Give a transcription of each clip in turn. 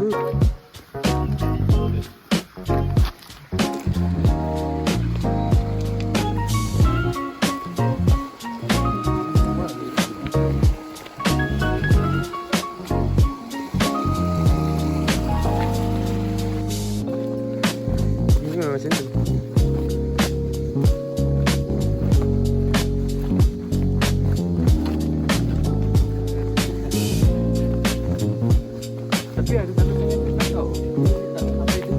Macam tu. Tapi ada satu yang tak tahu. Tak sampai tu.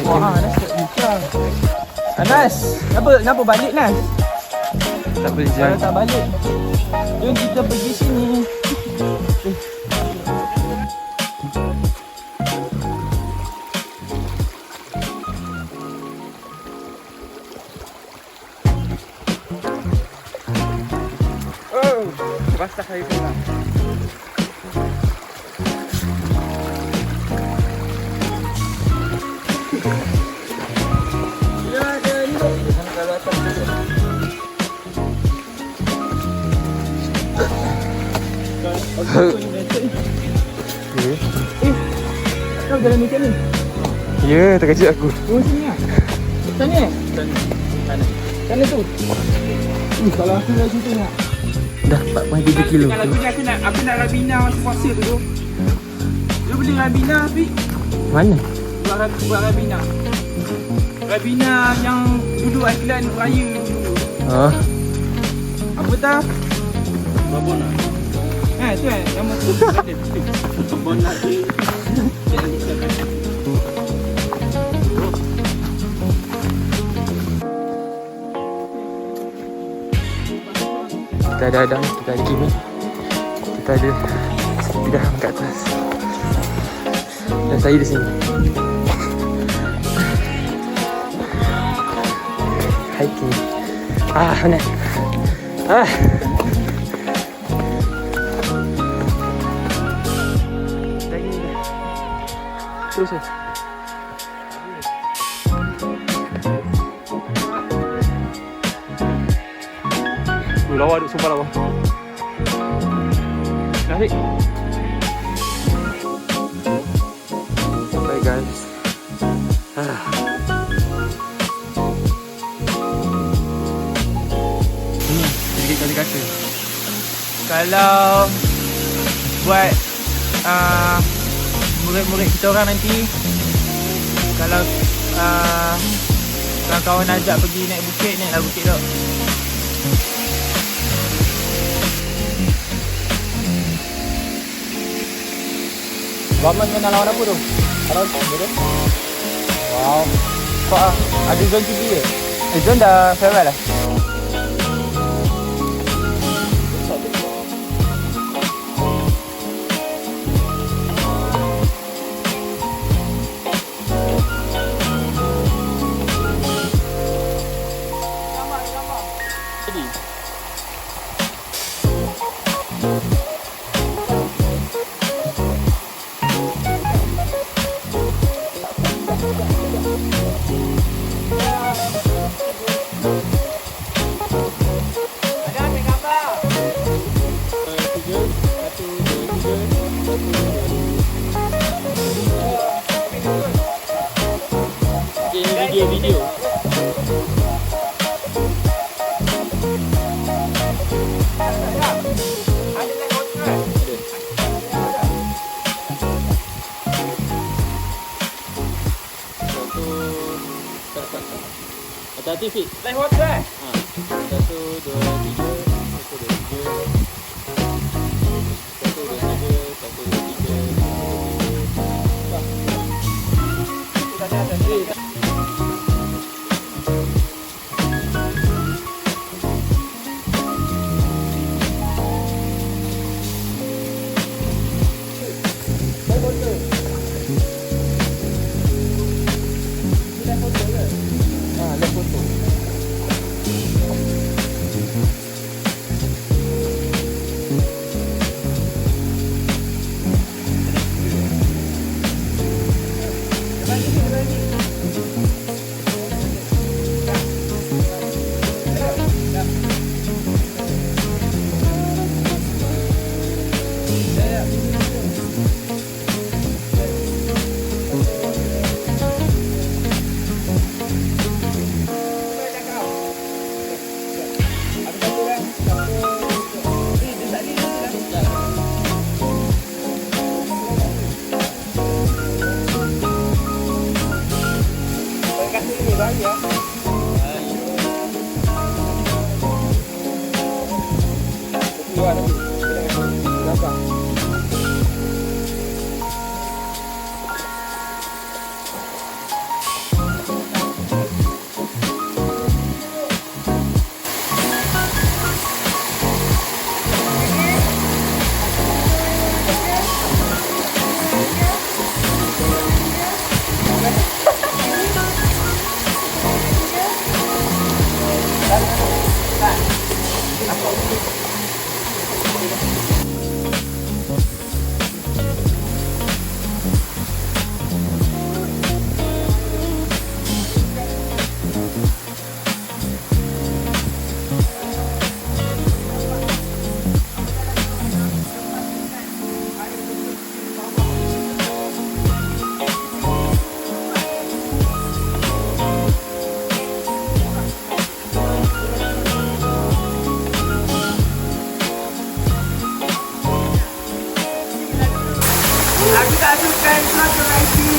Wah, Anas tak buka. Anas, kenapa balik Nas? Tak boleh Kalau jalan. tak balik, jom kita pergi sini. Oh, basah saya pula. Kau jalan macam ni? Ya, terkejut aku. Tunggu sini lah. Sana? Sana tu. Kalau aku dah situ nak. Dah 4.3 kilo. Kalau tu aku nak Rabina puasa tu. Dia beli Rabina tapi Mana? buat Rabina. Rabina yang dulu iklan raya dulu. Oh. Apa tak? Babona. Tu nama tu. Babona ni. Kita ada Adam, kita ada Jimmy, kita ada Tidak kat atas, dan saya di sini. Hiking. Penat. Terus ya. Lawa duk sumpah lawa. Narik. Sampai guys. Ini sedikit kali kata. kalau buat murid-murid kita orang nanti, kalau kawan-kawan ajak pergi naik bukit, naiklah bukit tu. Government kena lawan apa tu? Ada tu? Wow. Kok ada zone TV ke? Zone dah farewell lah. Video. Hati-hati Fit. Live water. 1, 2, 3. 1, 2, 3. 1, 2, 3. 1, 2, 3. Aku tak suka suatu lagi.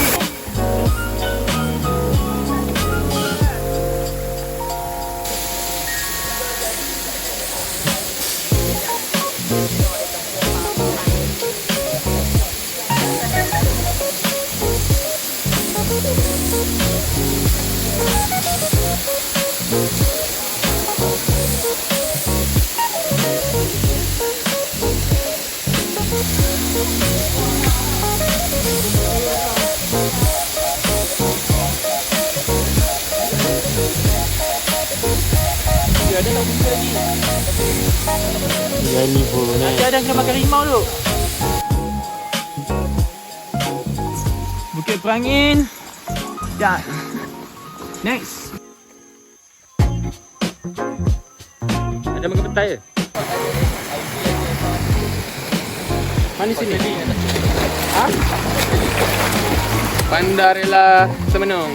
Ada nak buka lagi. Ini pun Nanti ada kena makan rimau tu. Bukit Perangin. Dah. Next. ada makan petai ke? Mana sini? Ha? Bandarela Semenung.